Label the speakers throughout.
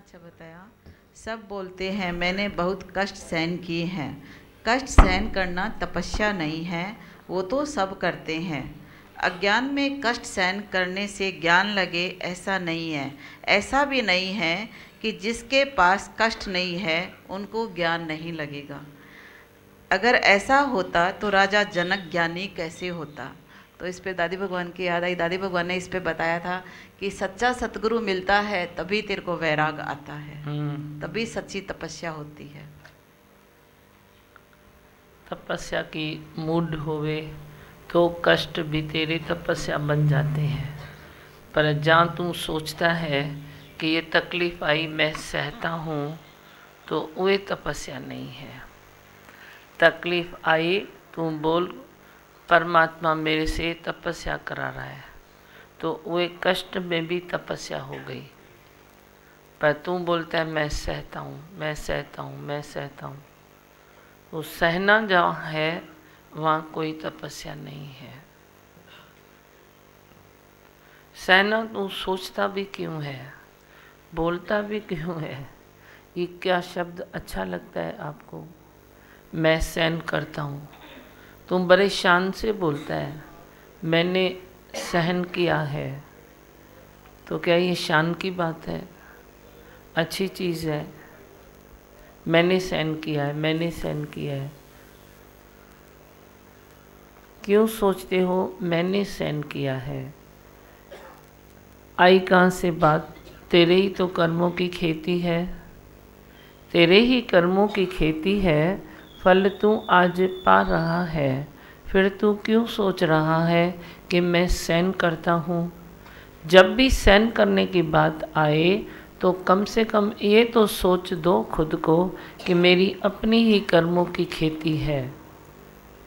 Speaker 1: अच्छा बताया। सब बोलते हैं मैंने बहुत कष्ट सहन किए हैं। कष्ट सहन करना तपस्या नहीं है, वो तो सब करते हैं। अज्ञान में कष्ट सहन करने से ज्ञान लगे ऐसा नहीं है। ऐसा भी नहीं है कि जिसके पास कष्ट नहीं है उनको ज्ञान नहीं लगेगा। अगर ऐसा होता तो राजा जनक ज्ञानी कैसे होता। तो इस पे दादी भगवान की याद आई। दादी भगवान ने इस पे बताया था कि सच्चा सतगुरु मिलता है तभी तेरे को वैराग आता है, तभी सच्ची तपस्या होती है।
Speaker 2: तपस्या की मूड होवे तो कष्ट भी तेरी तपस्या बन जाते हैं। पर जहाँ तू सोचता है कि ये तकलीफ आई मैं सहता हूँ, तो वो तपस्या नहीं है। तकलीफ आई तू बोल परमात्मा मेरे से तपस्या करा रहा है, तो वो कष्ट में भी तपस्या हो गई। पर तू बोलता है मैं सहता हूँ, मैं सहता हूँ, मैं सहता हूँ, वो सहना जहाँ है वहाँ कोई तपस्या नहीं है। सहना तू सोचता भी क्यों है, बोलता भी क्यों है? ये क्या शब्द अच्छा लगता है आपको? मैं सहन करता हूँ। तुम बड़े शान से बोलता है मैंने सहन किया है, तो क्या ये शान की बात है? अच्छी चीज़ है। मैंने सहन किया है, मैंने सहन किया है। क्यों सोचते हो मैंने सहन किया है? आई कहाँ से बात? तेरे ही तो कर्मों की खेती है, तेरे ही कर्मों की खेती है, फल तू आज पा रहा है। फिर तू क्यों सोच रहा है कि मैं सहन करता हूँ? जब भी सहन करने की बात आए तो कम से कम ये तो सोच दो खुद को कि मेरी अपनी ही कर्मों की खेती है,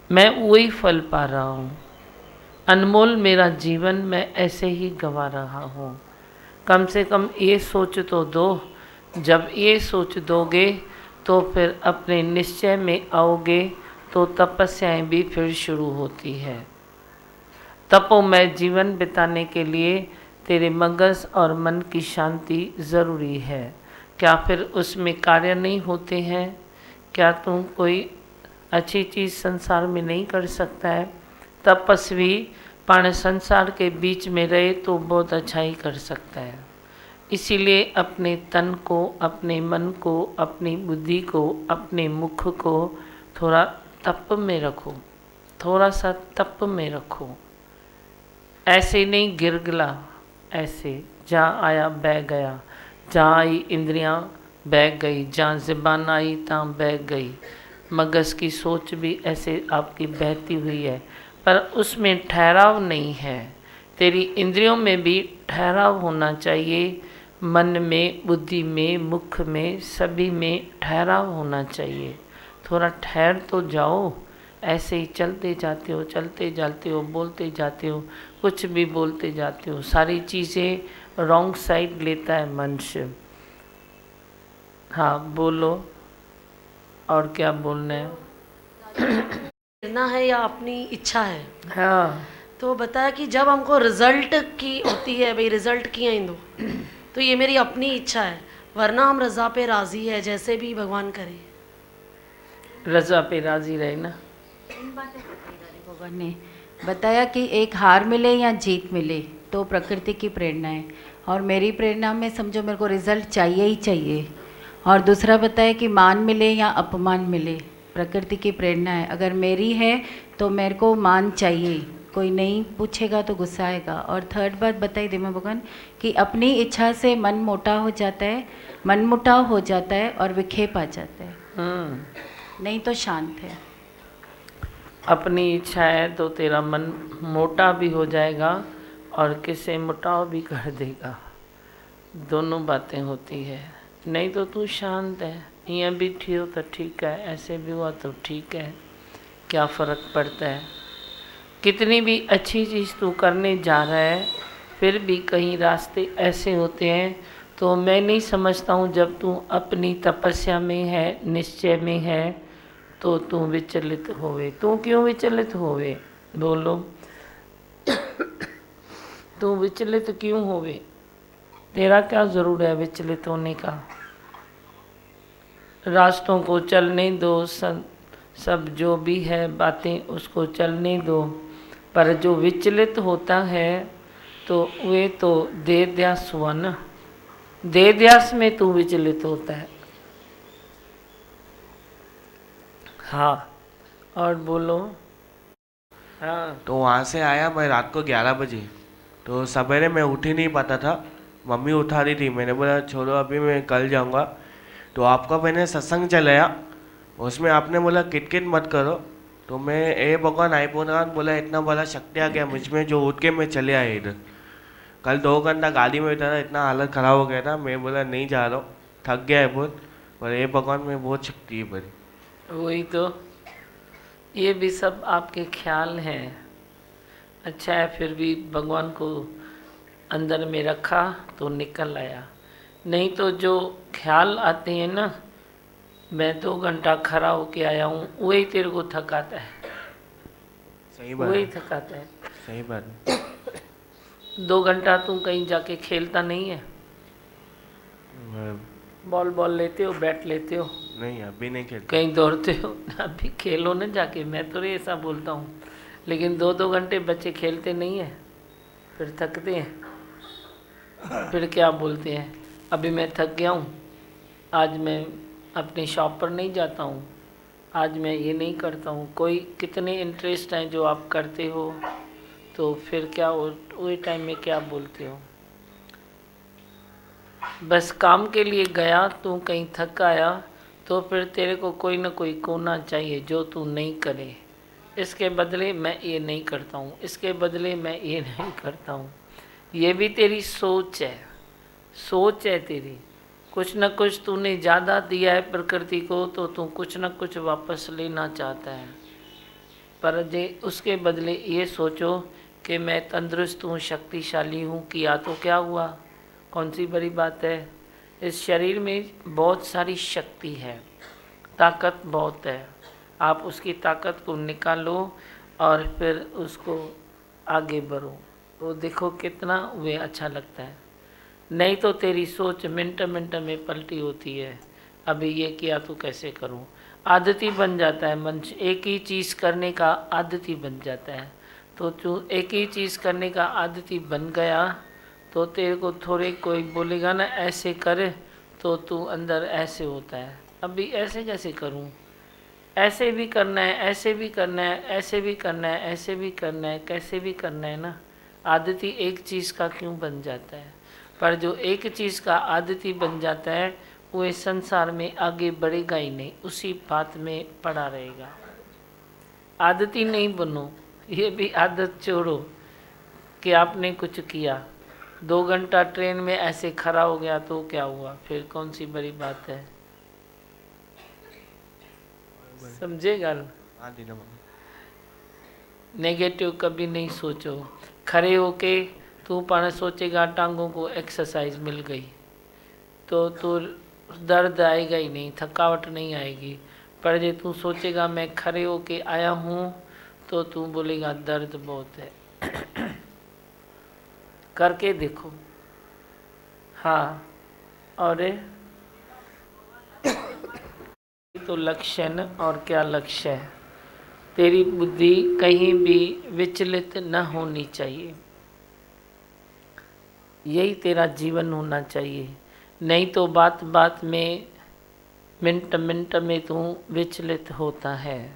Speaker 2: मैं वही फल पा रहा हूँ। अनमोल मेरा जीवन मैं ऐसे ही गंवा रहा हूँ। कम से कम ये सोच तो दो। जब ये सोच दोगे तो फिर अपने निश्चय में आओगे, तो तपस्याएं भी फिर शुरू होती है। तपोमय जीवन बिताने के लिए तेरे मगज और मन की शांति ज़रूरी है। क्या फिर उसमें कार्य नहीं होते हैं? क्या तुम कोई अच्छी चीज़ संसार में नहीं कर सकता है? तपस्वी प्राण संसार के बीच में रहे तो बहुत अच्छा ही कर सकता है। इसीलिए अपने तन को, अपने मन को, अपनी बुद्धि को, अपने मुख को थोड़ा तप में रखो, थोड़ा सा तप में रखो। ऐसे नहीं गिरगिला, ऐसे जहाँ आया बह गया, जहाँ आई इंद्रियाँ बह गई, जहाँ ज़बान आई तहाँ बह गई। मगज़ की सोच भी ऐसे आपकी बहती हुई है, पर उसमें ठहराव नहीं है। तेरी इंद्रियों में भी ठहराव होना चाहिए, मन में, बुद्धि में, मुख में, सभी में ठहराव होना चाहिए। थोड़ा ठहर तो जाओ। ऐसे ही चलते जाते हो, बोलते जाते हो, कुछ भी बोलते जाते हो, सारी चीज़ें रॉन्ग साइड लेता है मनुष्य। हाँ बोलो, और क्या बोलना है?
Speaker 3: करना है या अपनी इच्छा है।
Speaker 2: हाँ,
Speaker 3: तो बताया कि जब हमको रिजल्ट की होती है, भाई रिजल्ट की है इंदु, तो ये मेरी अपनी इच्छा है, वरना हम रजा पे राजी है, जैसे भी भगवान करे।
Speaker 2: रजा पे राजी रहे ना।
Speaker 4: इन बातें बताई दादी भगवान ने बताया कि एक हार मिले या जीत मिले तो प्रकृति की प्रेरणा है, और मेरी प्रेरणा में समझो मेरे को रिजल्ट चाहिए ही चाहिए। और दूसरा बताया कि मान मिले या अपमान मिले, प्रकृति की प्रेरणा है। अगर मेरी है तो मेरे को मान चाहिए, कोई नहीं पूछेगा तो गुस्सा आएगा। और थर्ड बात बताई दिमा भगवान कि अपनी इच्छा से मन मोटा हो जाता है, मन मुटाव हो जाता है और विक्षेप आ जाता है, नहीं तो शांत है।
Speaker 2: अपनी इच्छा है तो तेरा मन मोटा भी हो जाएगा और किसे मुटाव भी कर देगा, दोनों बातें होती है। नहीं तो तू शांत है, यहाँ भी ठीक हो तो ठीक है, ऐसे भी हुआ तो ठीक है, क्या फ़र्क पड़ता है? कितनी भी अच्छी चीज़ तू करने जा रहा है, फिर भी कहीं रास्ते ऐसे होते हैं। तो मैं नहीं समझता हूँ जब तू अपनी तपस्या में है, निश्चय में है, तो तू विचलित होवे। तू क्यों विचलित होवे? बोलो, तू विचलित क्यों होवे? तेरा क्या ज़रूर है विचलित होने का। रास्तों को चलने दो, सब जो भी है बातें उसको चलने दो, पर जो विचलित होता है तो वे तो देहध्यास हुआ ना, देहध्यास में तू विचलित होता है। हाँ और बोलो। हाँ
Speaker 5: तो वहाँ से आया मैं रात को 11 बजे, तो सवेरे मैं उठ ही नहीं पाता था, मम्मी उठा रही थी। मैंने बोला छोड़ो अभी मैं कल जाऊँगा। तो आपका मैंने सत्संग चलाया, उसमें आपने बोला किटकिट मत करो, तो मैं ए भगवान आई बोला इतना बड़ा शक्ति आ गया मुझ में जो उठ के मैं चले आया इधर। कल 2 घंटा गाड़ी में बैठा था, इतना हालत ख़राब हो गया था, मैं बोला नहीं जा रहा हूँ, थक गया है बहुत, पर ए भगवान में बहुत शक्ति है बड़ी।
Speaker 2: वही तो, ये भी सब आपके ख्याल हैं। अच्छा है फिर भी भगवान को अंदर में रखा तो निकल आया, नहीं तो जो ख्याल आते हैं ना, मैं 2 घंटा खड़ा होके आया हूँ, वही तेरे को थकाता है।
Speaker 5: सही बात
Speaker 2: वही
Speaker 5: है,
Speaker 2: थकाता है।
Speaker 5: सही बात है।
Speaker 2: 2 घंटा तुम कहीं जाके खेलता नहीं है, बॉल लेते हो, बैट लेते हो,
Speaker 5: नहीं अभी नहीं खेलता।
Speaker 2: कहीं दौड़ते हो, अभी खेलो ना जाके, मैं तो नहीं ऐसा बोलता हूँ, लेकिन 2-2 घंटे बच्चे खेलते नहीं है, फिर थकते हैं, फिर क्या बोलते हैं अभी मैं थक गया हूँ, आज मैं अपनी शॉप पर नहीं जाता हूँ, आज मैं ये नहीं करता हूँ। कोई कितने इंटरेस्ट हैं जो आप करते हो, तो फिर क्या वही टाइम में क्या बोलते हो। बस काम के लिए गया, तू कहीं थक आया, तो फिर तेरे को कोई ना कोई कोना चाहिए जो तू नहीं करे। इसके बदले मैं ये नहीं करता हूँ, इसके बदले मैं ये नहीं करता हूँ। ये भी तेरी सोच है, सोच है तेरी। कुछ न कुछ तूने ज़्यादा दिया है प्रकृति को, तो तू कुछ न कुछ वापस लेना चाहता है। पर जे उसके बदले ये सोचो कि मैं तंदुरुस्त हूँ, शक्तिशाली हूँ, किया तो क्या हुआ, कौन सी बड़ी बात है। इस शरीर में बहुत सारी शक्ति है, ताकत बहुत है, आप उसकी ताकत को निकालो और फिर उसको आगे बढ़ो, तो देखो कितना वे अच्छा लगता है। नहीं तो तेरी सोच मिनट मिनट में पलटी होती है, अभी ये किया तो कैसे करूं। आदती बन जाता है मनुष्य, एक ही चीज़ करने का आदती बन जाता है। तो तू एक ही चीज़ करने का आदती बन गया, तो तेरे को थोड़े कोई बोलेगा ना ऐसे करे, तो तू अंदर ऐसे होता है, अभी ऐसे कैसे करूं, ऐसे भी करना है, ऐसे भी करना है, ऐसे भी करना है, ऐसे भी करना है, कैसे भी करना है ना। आदती एक चीज़ का क्यों बन जाता है, पर जो एक चीज़ का आदती बन जाता है वो इस संसार में आगे बढ़ेगा ही नहीं, उसी बात में पड़ा रहेगा। आदती नहीं बनो, ये भी आदत छोड़ो कि आपने कुछ किया, 2 घंटा ट्रेन में ऐसे खड़ा हो गया तो क्या हुआ, फिर कौन सी बड़ी बात है, समझेगा। नेगेटिव कभी नहीं सोचो। खड़े होके तू पाने सोचेगा टांगों को एक्सरसाइज मिल गई, तो तू दर्द आएगा ही नहीं, थकावट नहीं आएगी। पर जे तू सोचेगा मैं खड़े होके आया हूँ, तो तू बोलेगा दर्द बहुत है। करके देखो। हाँ और तो लक्ष्य है न, और क्या लक्ष्य है। तेरी बुद्धि कहीं भी विचलित न होनी चाहिए, यही तेरा जीवन होना चाहिए। नहीं तो बात बात में मिनट मिनट में तू विचलित होता है,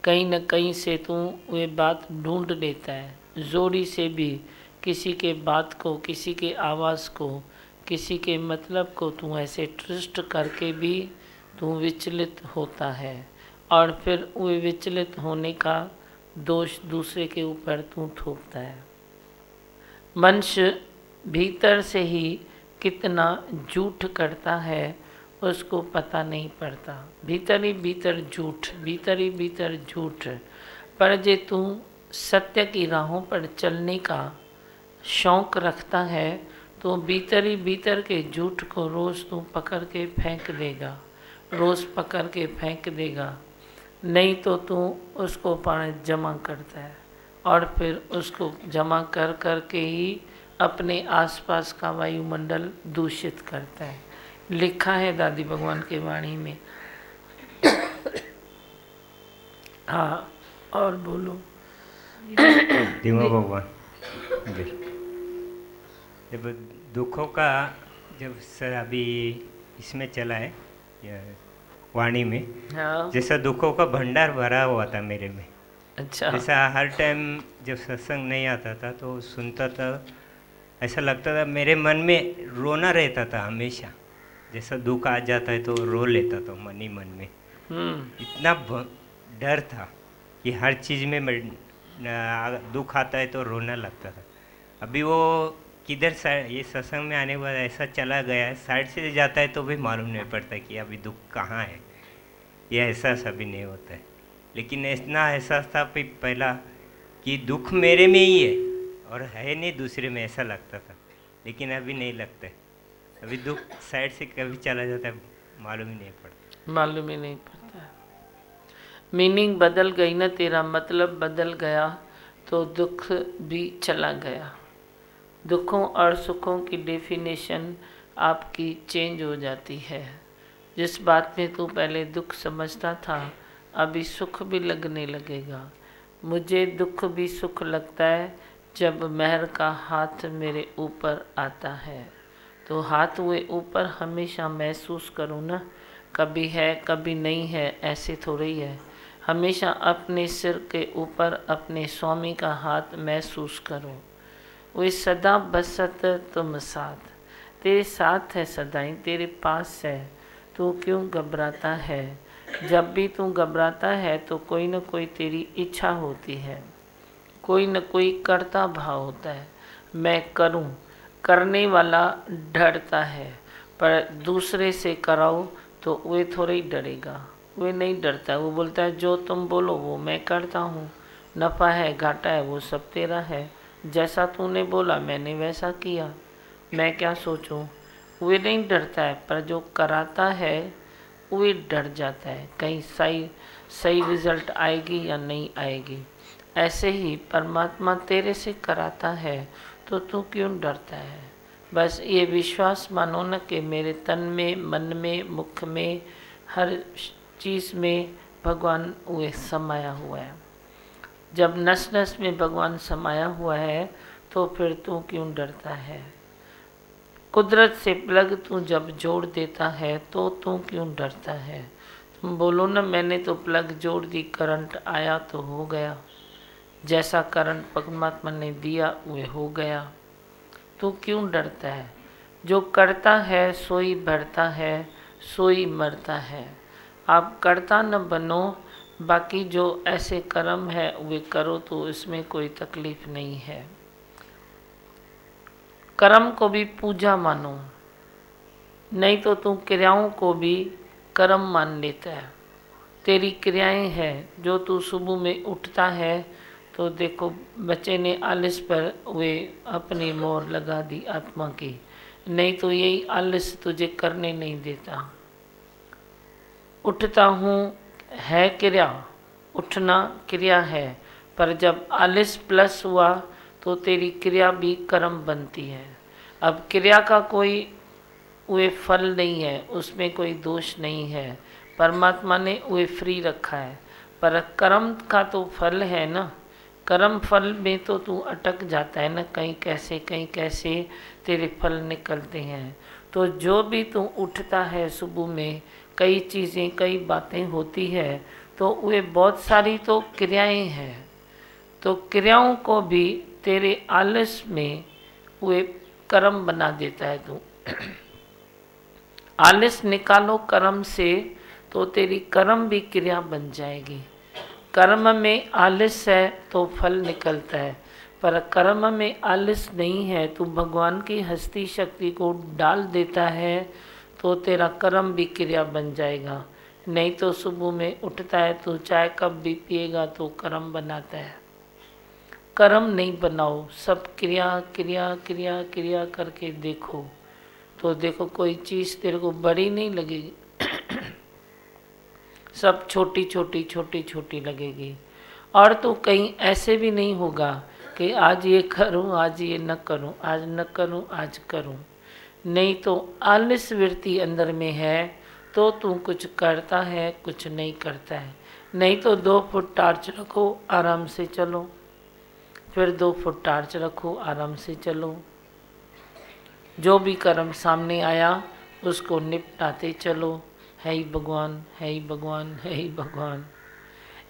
Speaker 2: कहीं न कहीं से तू वे बात ढूंढ लेता है, जोरी से भी किसी के बात को, किसी के आवाज़ को, किसी के मतलब को तू ऐसे ट्विस्ट करके भी तू विचलित होता है, और फिर वे विचलित होने का दोष दूसरे के ऊपर तू थोपता है। मनुष्य भीतर से ही कितना झूठ करता है उसको पता नहीं पड़ता, भीतर ही भीतर झूठ, भीतर ही भीतर झूठ। पर जे तू सत्य की राहों पर चलने का शौक़ रखता है, तो भीतर ही भीतर के झूठ को रोज़ तू पकड़ के फेंक देगा, रोज़ पकड़ के फेंक देगा। नहीं तो तू उसको पानी जमा करता है, और फिर उसको जमा कर कर के ही अपने आसपास का वायुमंडल दूषित करता है। लिखा है दादी भगवान की वाणी में। हाँ, और बोलो।
Speaker 6: धीमा भगवान जी, जब दुखों का जब सर अभी इसमें चला है या वाणी में,
Speaker 2: हाँ,
Speaker 6: जैसा दुखों का भंडार भरा हुआ था मेरे में।
Speaker 2: अच्छा,
Speaker 6: जैसा हर टाइम जब सत्संग नहीं आता था तो सुनता था, ऐसा लगता था मेरे मन में रोना रहता था हमेशा। जैसा दुख आ जाता है तो रो लेता था मन ही मन में। इतना डर था कि हर चीज़ में दुख आता है तो रोना लगता था। अभी वो किधर साइड ये सत्संग में आने के बाद ऐसा चला गया है, साइड से जाता है तो भी मालूम नहीं पड़ता कि अभी दुख कहाँ है। ये एहसास अभी नहीं होता है, लेकिन इतना एहसास था पहला कि दुख मेरे में ही है और है नहीं दूसरे में, ऐसा लगता था। लेकिन अभी नहीं लगता है, अभी दुख साइड से कभी चला जाता है मालूम ही नहीं पड़ता।
Speaker 2: मालूम ही नहीं पड़ता। मीनिंग बदल गई ना, तेरा मतलब बदल गया तो दुख भी चला गया। दुखों और सुखों की डेफिनेशन आपकी चेंज हो जाती है। जिस बात में तू पहले दुख समझता था, अभी सुख भी लगने लगेगा। मुझे दुख भी सुख लगता है जब मेहर का हाथ मेरे ऊपर आता है। तो हाथ हुए ऊपर हमेशा महसूस करूँ ना, कभी है कभी नहीं है, ऐसे थोड़ी ही है। हमेशा अपने सिर के ऊपर अपने स्वामी का हाथ महसूस करो। वो सदा बसत तुम साथ, तेरे साथ है सदाई, तेरे पास है। तू क्यों घबराता है? जब भी तू घबराता है तो कोई न कोई तेरी इच्छा होती है, कोई न कोई करता भाव होता है। मैं करूं, करने वाला डरता है, पर दूसरे से कराओ तो वे थोड़े ही डरेगा। वे नहीं डरता, वो बोलता है जो तुम बोलो वो मैं करता हूँ। नफ़ा है घाटा है वो सब तेरा है, जैसा तूने बोला मैंने वैसा किया, मैं क्या सोचूं। वे नहीं डरता है, पर जो कराता है वे डर जाता है, कहीं सही रिजल्ट आएगी या नहीं आएगी। ऐसे ही परमात्मा तेरे से कराता है तो तू क्यों डरता है? बस ये विश्वास मानो न कि मेरे तन में, मन में, मुख में, हर चीज़ में भगवान वे समाया हुआ है। जब नस नस में भगवान समाया हुआ है तो फिर तू क्यों डरता है? कुदरत से प्लग तू जब जोड़ देता है तो तू क्यों डरता है? तुम बोलो ना मैंने तो प्लग जोड़ दी, करंट आया तो हो गया। जैसा करंट परमात्मा ने दिया वह हो गया। तू क्यों डरता है? जो करता है सोई बढ़ता है, सोई मरता है। आप करता न बनो, बाकी जो ऐसे कर्म है वे करो तो इसमें कोई तकलीफ नहीं है। कर्म को भी पूजा मानो, नहीं तो तू क्रियाओं को भी कर्म मान लेता है। तेरी क्रियाएं हैं, जो तू सुबह में उठता है तो देखो बच्चे ने आलस पर वे अपनी मोहर लगा दी आत्मा की, नहीं तो यही आलस तुझे करने नहीं देता। उठता हूँ है क्रिया, उठना क्रिया है, पर जब आलस प्लस हुआ तो तेरी क्रिया भी कर्म बनती है। अब क्रिया का कोई वे फल नहीं है, उसमें कोई दोष नहीं है, परमात्मा ने वे फ्री रखा है। पर कर्म का तो फल है ना, कर्म फल में तो तू अटक जाता है ना, कहीं कैसे तेरे फल निकलते हैं। तो जो भी तू उठता है सुबह में, कई चीज़ें कई बातें होती है, तो वे बहुत सारी तो क्रियाएं हैं। तो क्रियाओं को भी तेरे आलस में वे कर्म बना देता है तू। आलस निकालो कर्म से तो तेरी कर्म भी क्रिया बन जाएगी। कर्म में आलस है तो फल निकलता है, पर कर्म में आलस नहीं है, तू भगवान की हस्ती शक्ति को डाल देता है तो तेरा कर्म भी क्रिया बन जाएगा। नहीं तो सुबह में उठता है तो चाय कप भी पिएगा तो कर्म बनाता है। कर्म नहीं बनाओ, सब क्रिया क्रिया क्रिया क्रिया करके देखो तो देखो कोई चीज़ तेरे को बड़ी नहीं लगेगी, सब छोटी छोटी लगेगी। और तो कहीं ऐसे भी नहीं होगा कि आज ये करूं, आज ये न करूं, आज न करूं, आज करूं। नहीं तो आलस वृत्ति अंदर में है तो तू कुछ करता है, कुछ नहीं करता है। नहीं तो 2 फुट टार्च रखो, आराम से चलो। फिर 2 फुट टार्च रखो, आराम से चलो। जो भी कर्म सामने आया उसको निपटाते चलो। है ही भगवान, है ही भगवान, है ही भगवान।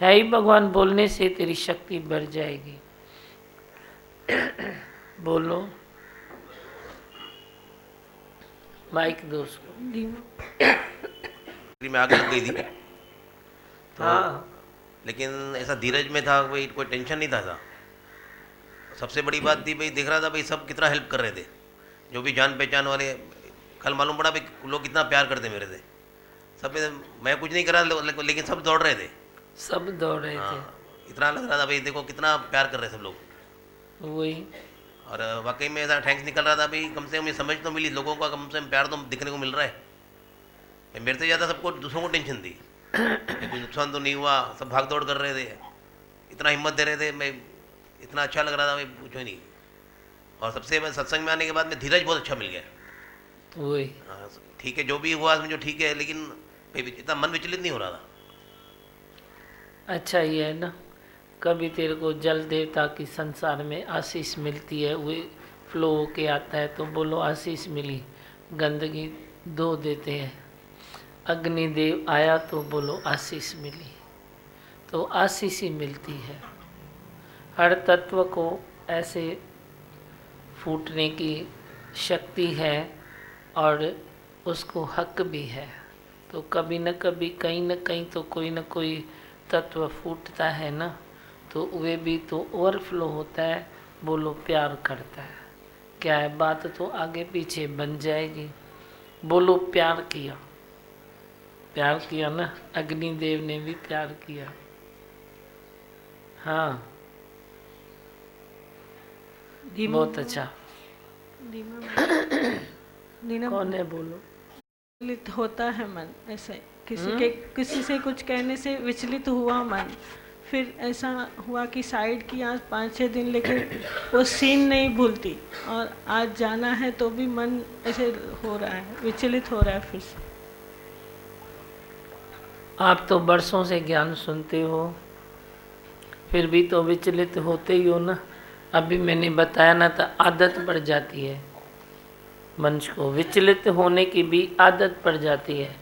Speaker 2: है ही भगवान बोलने से तेरी शक्ति बढ़ जाएगी। बोलो, माइक दो उसको।
Speaker 7: में आग लग गई थी तो
Speaker 2: हाँ,
Speaker 7: लेकिन ऐसा धीरज में था, भाई कोई टेंशन नहीं था। सबसे बड़ी बात थी भाई, दिख रहा था भाई सब कितना हेल्प कर रहे थे, जो भी जान पहचान वाले। कल मालूम पड़ा भाई लोग कितना प्यार करते मेरे से। सब मैं कुछ नहीं करा लेकिन सब दौड़ रहे थे,
Speaker 2: सब दौड़ रहे थे।
Speaker 7: हाँ, इतना लग रहा था भाई देखो कितना प्यार कर रहे सब लोग।
Speaker 2: वही,
Speaker 7: और वाकई में ऐसा थैंक्स निकल रहा था भाई, कम से कम ये समझ तो मिली, लोगों का कम से कम प्यार तो दिखने को मिल रहा है। मेरे से ज़्यादा सबको दूसरों को टेंशन थी, कोई नुकसान तो नहीं हुआ, सब भाग दौड़ कर रहे थे, इतना हिम्मत दे रहे थे। मैं इतना अच्छा लग रहा था भाई, पूछो नहीं। और सबसे मैं सत्संग में आने के बाद में धीरज बहुत अच्छा मिल गया।
Speaker 2: वही।
Speaker 7: हाँ ठीक है, जो भी हुआ समझो ठीक है, लेकिन भाई इतना मन विचलित नहीं हो रहा था।
Speaker 2: अच्छा ये है ना, कभी तेरे को जल देवता की संसार में आशीष मिलती है, वो फ्लो होके आता है तो बोलो आशीष मिली। गंदगी धो देते हैं, अग्निदेव आया तो बोलो आशीष मिली। तो आशीष ही मिलती है। हर तत्व को ऐसे फूटने की शक्ति है और उसको हक भी है। तो कभी न कभी कहीं न कहीं तो कोई न कोई तत्व फूटता है ना, तो वे भी तो ओवरफ्लो होता है, बोलो प्यार करता है। क्या है, बात तो आगे पीछे बन जाएगी। बोलो प्यार किया, प्यार किया ना, अग्निदेव ने भी प्यार किया। हाँ बहुत अच्छा। कौन है, बोलो।
Speaker 8: विचलित होता है मन, ऐसे किसी से कुछ कहने से विचलित हुआ मन। फिर ऐसा हुआ कि साइड की आज 5-6 दिन, लेकिन वो सीन नहीं भूलती। और आज जाना है तो भी मन ऐसे हो रहा है, विचलित हो रहा है फिर से।
Speaker 2: आप तो बरसों से ज्ञान सुनते हो, फिर भी तो विचलित होते ही हो ना। अभी मैंने बताया ना, तो आदत पड़ जाती है मन को, विचलित होने की भी आदत पड़ जाती है।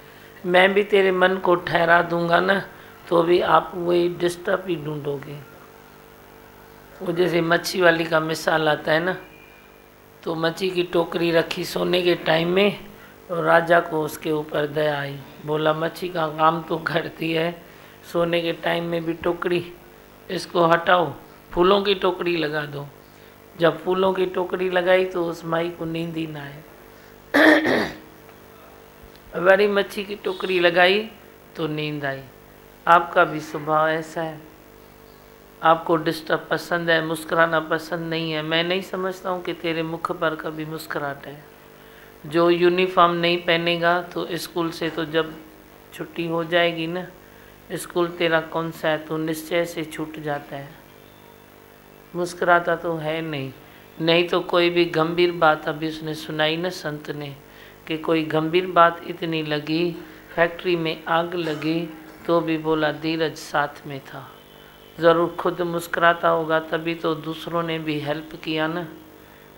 Speaker 2: मैं भी तेरे मन को ठहरा दूंगा ना, तो भी आप वही डिस्टर्ब ही ढूंढोगे। वो जैसे मच्छी वाली का मिसाल आता है ना, तो मच्छी की टोकरी रखी सोने के टाइम में, और राजा को उसके ऊपर दया आई, बोला मच्छी का काम तो करती है, सोने के टाइम में भी टोकरी, इसको हटाओ, फूलों की टोकरी लगा दो। जब फूलों की टोकरी लगाई तो उस माई को नींद ही ना आए। बड़ी मच्छी की टोकरी लगाई तो नींद आई। आपका भी स्वभाव ऐसा है, आपको डिस्टर्ब पसंद है, मुस्कुराना पसंद नहीं है। मैं नहीं समझता हूँ कि तेरे मुख पर कभी मुस्कुराहट है। जो यूनिफॉर्म नहीं पहनेगा तो स्कूल से तो जब छुट्टी हो जाएगी ना, स्कूल तेरा कौन सा है, तो निश्चय से छूट जाता है। मुस्कुराता तो है नहीं। नहीं तो कोई भी गंभीर बात अभी उसने सुनाई ना संत ने, कि कोई गंभीर बात इतनी लगी, फैक्ट्री में आग लगी तो भी बोला धीरज साथ में था। ज़रूर खुद मुस्कुराता होगा तभी तो दूसरों ने भी हेल्प किया ना।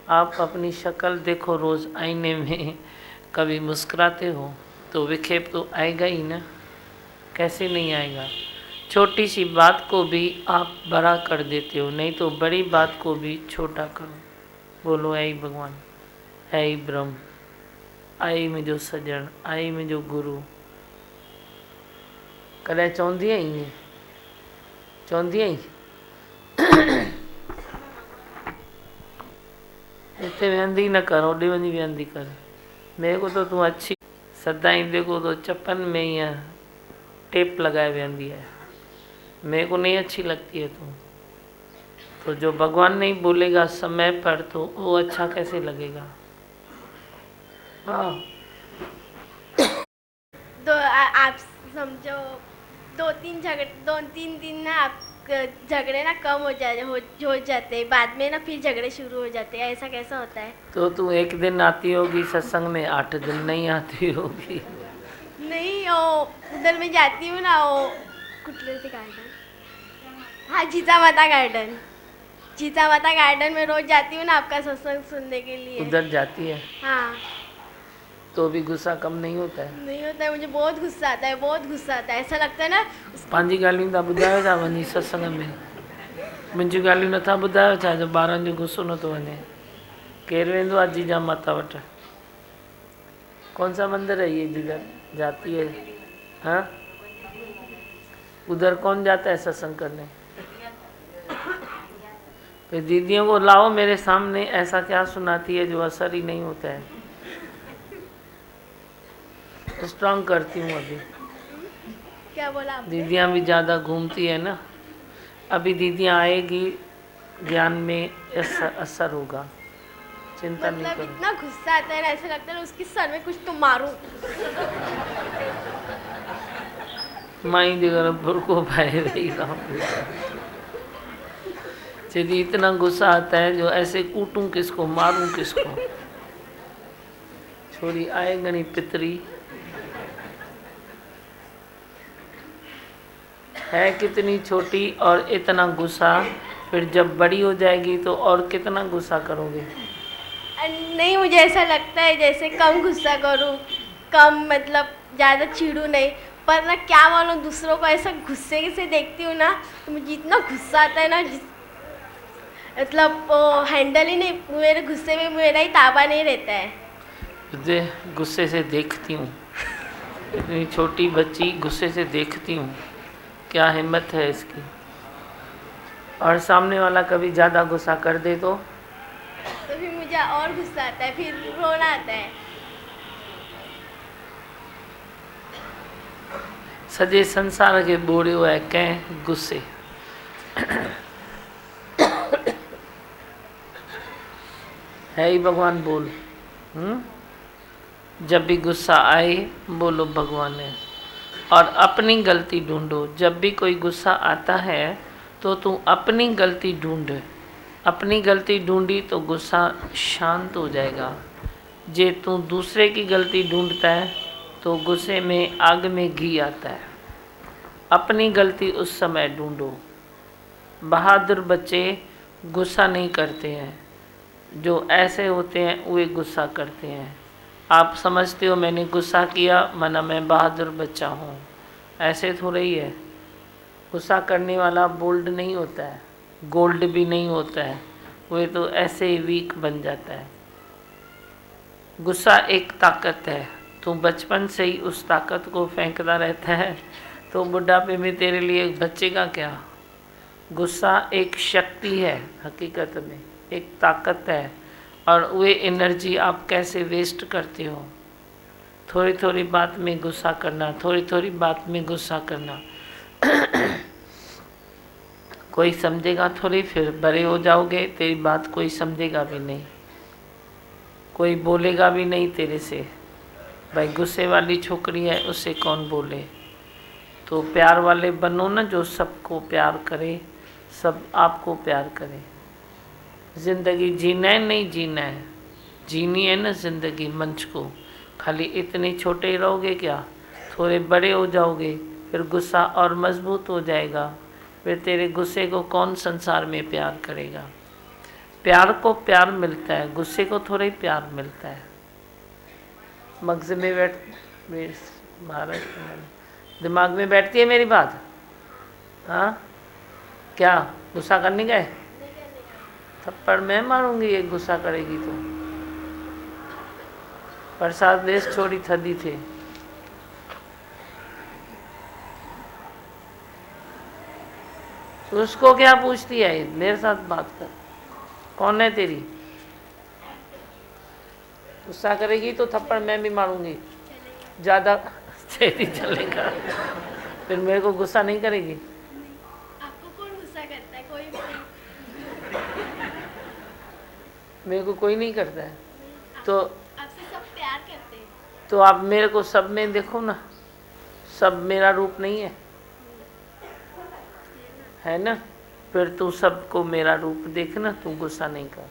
Speaker 2: आप अपनी शक्ल देखो रोज़ आईने में, कभी मुस्कुराते हो तो विक्षेप तो आएगा ही ना, कैसे नहीं आएगा। छोटी सी बात को भी आप बड़ा कर देते हो, नहीं तो बड़ी बात को भी छोटा करो। बोलो ऐ भगवान, ऐ ब्रह्म, आई मुझो सजन, आई मुझो गुरु। कॾहिं चवंदी आहीं ईअं, चवंदी आहीं हिते वेहंदी न कर, होॾे वञी वेहंदी कर। मेरे को तो तूं अच्छी सदाई देखो तो चप्पन में ईअं टेप लगाए वेहंदी है, मेरे को नहीं अच्छी लगती है तू। तो जो भगवान नहीं बोलेगा समय पर तो वो अच्छा कैसे लगेगा। हाँ
Speaker 9: आप समझो 2-3 दिन ना आप झगड़े ना कम हो जाते हैं, बाद में ना फिर झगड़े शुरू हो जाते हैं, ऐसा कैसा होता है?
Speaker 2: तो तू एक दिन आती होगी सत्संग में, 8 दिन नहीं आती होगी।
Speaker 9: नहीं, वो उधर मैं जाती हूँ ना, वो कुटले से गार्डन, हाँ जीता माता गार्डन में रोज जाती हूँ ना आपका सत्संग सुनने के लिए।
Speaker 2: उधर जाती है
Speaker 9: हाँ।
Speaker 2: तो भी गुस्सा कम नहीं होता है?
Speaker 9: नहीं होता है, मुझे बहुत गुस्सा आता है, ऐसा लगता है ना।
Speaker 2: पंहिंजी ॻाल्हियूं था ॿुधायो था वञी सत्संग में, मुंहिंजी ॻाल्हियूं नथा ॿुधायो छा जो ॿारनि जो गुस्सो नथो वञे? केरु वेंदो आहे जीजा माता वटि? कौन सा मंदिर है ये जिधर जाती है? हाँ, उधर कौन जाता है सत्संग करने? फिर दीदियों को लाओ मेरे सामने, ऐसा क्या सुनाती है जो असर ही नहीं होता है? स्ट्रांग करती हूँ अभी।
Speaker 9: क्या बोला आपने?
Speaker 2: दीदियाँ भी ज़्यादा घूमती है ना, अभी दीदियाँ आएगी, ज्ञान में असर होगा, चिंता नहीं करो।
Speaker 9: इतना गुस्सा आता है ना, ऐसा लगता है उसके सर में कुछ तो मारूं।
Speaker 2: माई जगह बुरको भाई रही रहा यदि इतना गुस्सा आता है जो ऐसे कूटूं किसको, मारूं किसको? छोरी आए गणी पितरी है कितनी छोटी और इतना गुस्सा, फिर जब बड़ी हो जाएगी तो और कितना गुस्सा करोगे?
Speaker 9: नहीं, मुझे ऐसा लगता है जैसे कम गुस्सा करूं, कम मतलब ज़्यादा चिढ़ू नहीं, पर ना क्या मालूम दूसरों को ऐसा गुस्से से देखती हूँ ना, तो मुझे इतना गुस्सा आता है ना, मतलब हैंडल ही नहीं, मेरे गुस्से में मेरा ही ताबा नहीं रहता है।
Speaker 2: तुझे गुस्से से देखती हूँ, इतनी छोटी बच्ची गुस्से से देखती हूँ, क्या हिम्मत है इसकी। और सामने वाला कभी ज़्यादा गुस्सा कर दे तो
Speaker 9: फिर मुझे और गुस्सा आता है, फिर रोना आता है।
Speaker 2: सजे संसार के बोड़ियो है कंहिं गुस्से। है ही भगवान बोल। जब भी गुस्सा आए बोलो भगवान है, और अपनी गलती ढूंढो। जब भी कोई गुस्सा आता है तो तू अपनी गलती ढूंढ, अपनी गलती ढूंढी तो गुस्सा शांत हो जाएगा। जे तू दूसरे की गलती ढूंढता है तो गुस्से में आग में घी आता है। अपनी गलती उस समय ढूंढो। बहादुर बच्चे गुस्सा नहीं करते हैं, जो ऐसे होते हैं वे गुस्सा करते हैं। आप समझते हो मैंने गुस्सा किया माना मैं बहादुर बच्चा हूँ, ऐसे थोड़ा ही है। गुस्सा करने वाला बोल्ड नहीं होता है, गोल्ड भी नहीं होता है, वे तो ऐसे ही वीक बन जाता है। गुस्सा एक ताकत है, तू बचपन से ही उस ताकत को फेंकता रहता है तो बुढ़ापे में तेरे लिए बच्चे का क्या। गुस्सा एक शक्ति है, हकीकत में एक ताकत है, और वे एनर्जी आप कैसे वेस्ट करते हो। थोड़ी थोड़ी बात में गुस्सा करना, थोड़ी थोड़ी बात में गुस्सा करना। कोई समझेगा थोड़ी, फिर बड़े हो जाओगे तेरी बात कोई समझेगा भी नहीं, कोई बोलेगा भी नहीं तेरे से। भाई गुस्से वाली छोकरी है उससे कौन बोले। तो प्यार वाले बनो ना, जो सबको प्यार करे, सब आपको प्यार करे। ज़िंदगी जीना है नहीं जीना है, जीनी है ना ज़िंदगी मंच को। खाली इतने छोटे रहोगे क्या, थोड़े बड़े हो जाओगे फिर गुस्सा और मजबूत हो जाएगा। फिर तेरे गुस्से को कौन संसार में प्यार करेगा। प्यार को प्यार मिलता है, गुस्से को थोड़ा ही प्यार मिलता है। मगज़ में दिमाग में बैठती है मेरी बात। हाँ क्या गुस्सा करने गए? थप्पड़ मैं मारूंगी एक गुस्सा करेगी तो। प्रसाद देश छोड़ी थदी थे। तो उसको क्या पूछती है, मेरे साथ बात कर, कौन है तेरी। गुस्सा करेगी तो थप्पड़ मैं भी मारूंगी, ज़्यादा तेरी चलेगा। फिर मेरे को गुस्सा नहीं करेगी।
Speaker 9: आपको कौन गुस्सा करता है? कोई भी
Speaker 2: मेरे को कोई नहीं करता है। तो
Speaker 9: आपसे सब प्यार करते हैं।
Speaker 2: तो आप मेरे को सब में देखो ना, सब मेरा रूप नहीं है। है ना। फिर तू सबको मेरा रूप देखना, तू गुस्सा नहीं कर।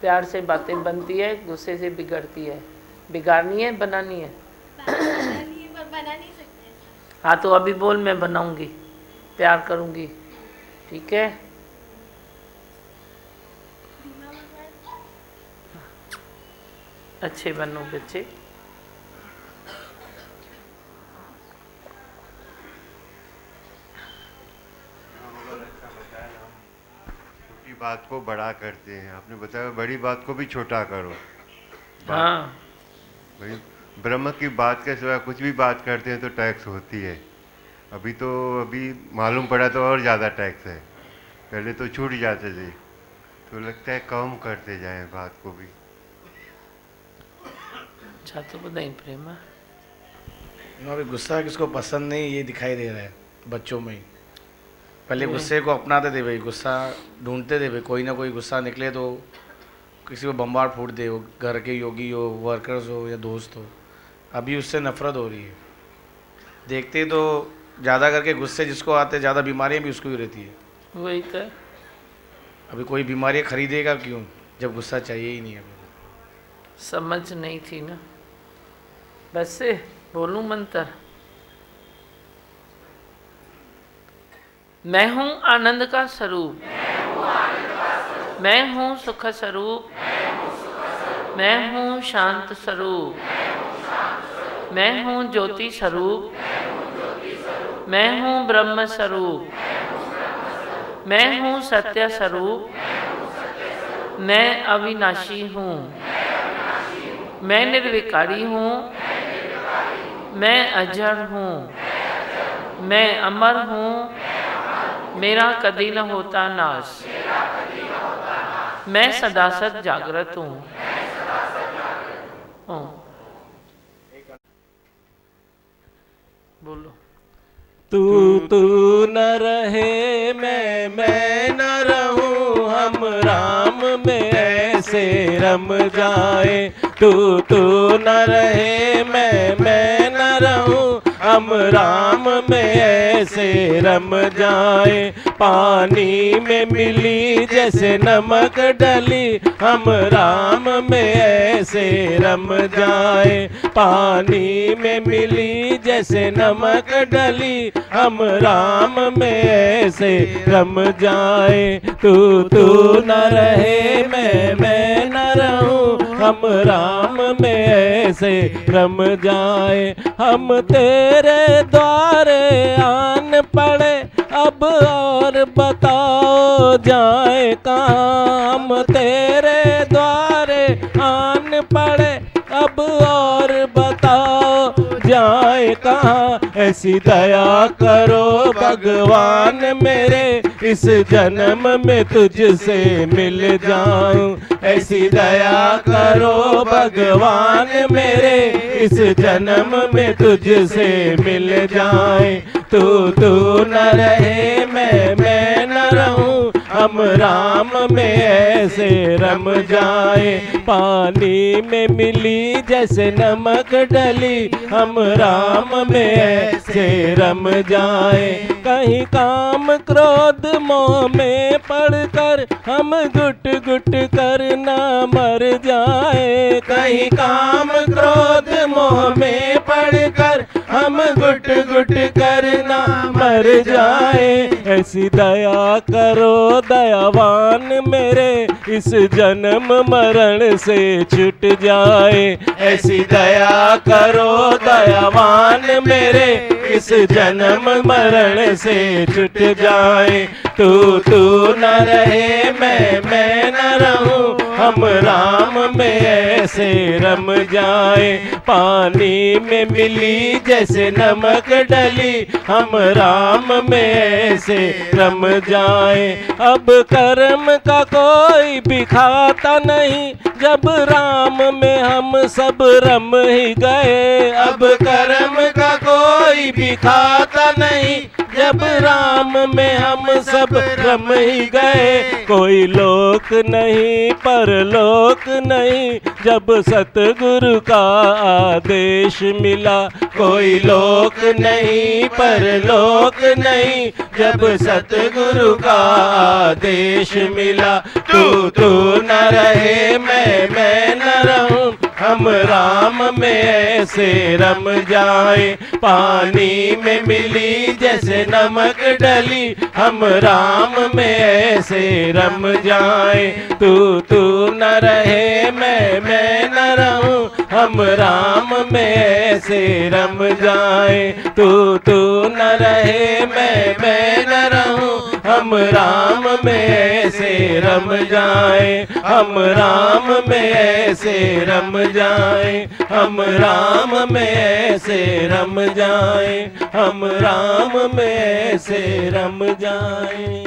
Speaker 2: प्यार से बातें बनती है, गुस्से से बिगड़ती है। बिगाड़नी है बनानी है?
Speaker 9: पर बना नहीं सकते।
Speaker 2: हाँ तो अभी बोल, मैं बनाऊंगी, प्यार करूंगी, ठीक है। अच्छे बनो बच्चे।
Speaker 10: छोटी बात को बड़ा करते हैं, आपने बताया बड़ी बात को भी छोटा करो।
Speaker 2: हाँ
Speaker 10: भाई ब्रह्म की बात के सिवा कुछ भी बात करते हैं तो टैक्स होती है। अभी मालूम पड़ा तो और ज़्यादा टैक्स है, पहले तो छूट जाते थे, तो लगता है कम करते जाएं बात को भी।
Speaker 2: अच्छा तो बताइए प्रेमा।
Speaker 11: अभी गुस्सा किसको पसंद नहीं ये दिखाई दे रहा है बच्चों में ही। पहले गुस्से को अपनाते थे भाई, गुस्सा ढूंढते थे भाई, कोई ना कोई गुस्सा निकले तो किसी को बम्बार फूट दे, वो घर के योगी हो, वर्कर्स हो या दोस्त हो। अभी उससे नफरत हो रही है। देखते तो ज़्यादा करके गुस्से जिसको आते, ज़्यादा बीमारियाँ भी उसको ही रहती है।
Speaker 2: वही तो।
Speaker 11: अभी कोई बीमारी खरीदेगा क्यों जब गुस्सा चाहिए ही नहीं है।
Speaker 2: समझ नहीं थी ना। वैसे बोलूं मंत्र, मैं हूं आनंद का स्वरूप, मैं हूं सुख स्वरूप, मैं हूं शांत स्वरूप, मैं हूं ज्योति स्वरूप, मैं हूं ब्रह्म स्वरूप, मैं हूं सत्य स्वरूप, मैं अविनाशी हूँ, मैं निर्विकारी हूँ, मैं अजर हूँ, मैं अमर हूँ, मेरा कभी न होता नाश, मैं सदा सद जागृत हूँ। बोलो।
Speaker 12: तू न रहे मैं न रहूं, हम राम में ऐसे रम जाए। तू न रहे मैं न रहूं, हम राम में ऐसे रम जाए। पानी में मिली जैसे नमक डली, हम राम में ऐसे रम जाए। पानी में मिली जैसे नमक डली, हम राम में ऐसे रम जाए। तू न रहे मैं न रहूं, हम राम में ऐसे रम जाए। हम तेरे द्वारे आन पड़े, अब और बताओ जाए कहाँ। हम तेरे द्वारे आन पड़े, अब और बताओ जाए कहाँ। ऐसी दया करो भगवान मेरे, इस जन्म में तुझसे मिल जाऊं। ऐसी दया करो भगवान मेरे, इस जन्म में तुझसे मिल जाए। तू न रहे मैं न रहूं, हम राम में ऐसे रम जाए। पानी में मिली जैसे नमक डली, हम राम में ऐसे रम जाए। कहीं काम क्रोध मोह में पड़कर हम घुट घुट कर ना मर जाए। कहीं काम क्रोध मोह में पड़कर हम घुट घुट कर ना मर जाए। ऐसी दया करो दयावान मेरे, इस जन्म मरण से छूट जाए। ऐसी दया करो दयावान मेरे, इस जन्म मरण से छूट जाए। तू न रहे मैं न रहूं, हम राम में ऐसे रम जाए। पानी में मिली जैसे नमक डली, हम राम में ऐसे रम जाए। अब कर्म का कोई भी खाता नहीं, जब राम में हम सब रम ही गए। अब कर्म का कोई कोई भी खाता नहीं, जब राम में हम सब रम ही गए। कोई लोक नहीं परलोक नहीं, जब सतगुरु का आदेश मिला। कोई लोक नहीं परलोक नहीं, जब सतगुरु का आदेश मिला। तू न रहे मैं न रहूं, हम राम में ऐसे रम जाए। पानी में मिली जैसे नमक डली, हम राम में ऐसे रम जाए। तू न रहे मैं न रहूं, हम राम में ऐसे रम जाए। तू न रहे मैं न रहूं, हम राम में ऐसे रम जाए। हम राम में ऐसे रम जाए, हम राम में ऐसे रम जाए, हम राम में ऐसे रम जाए।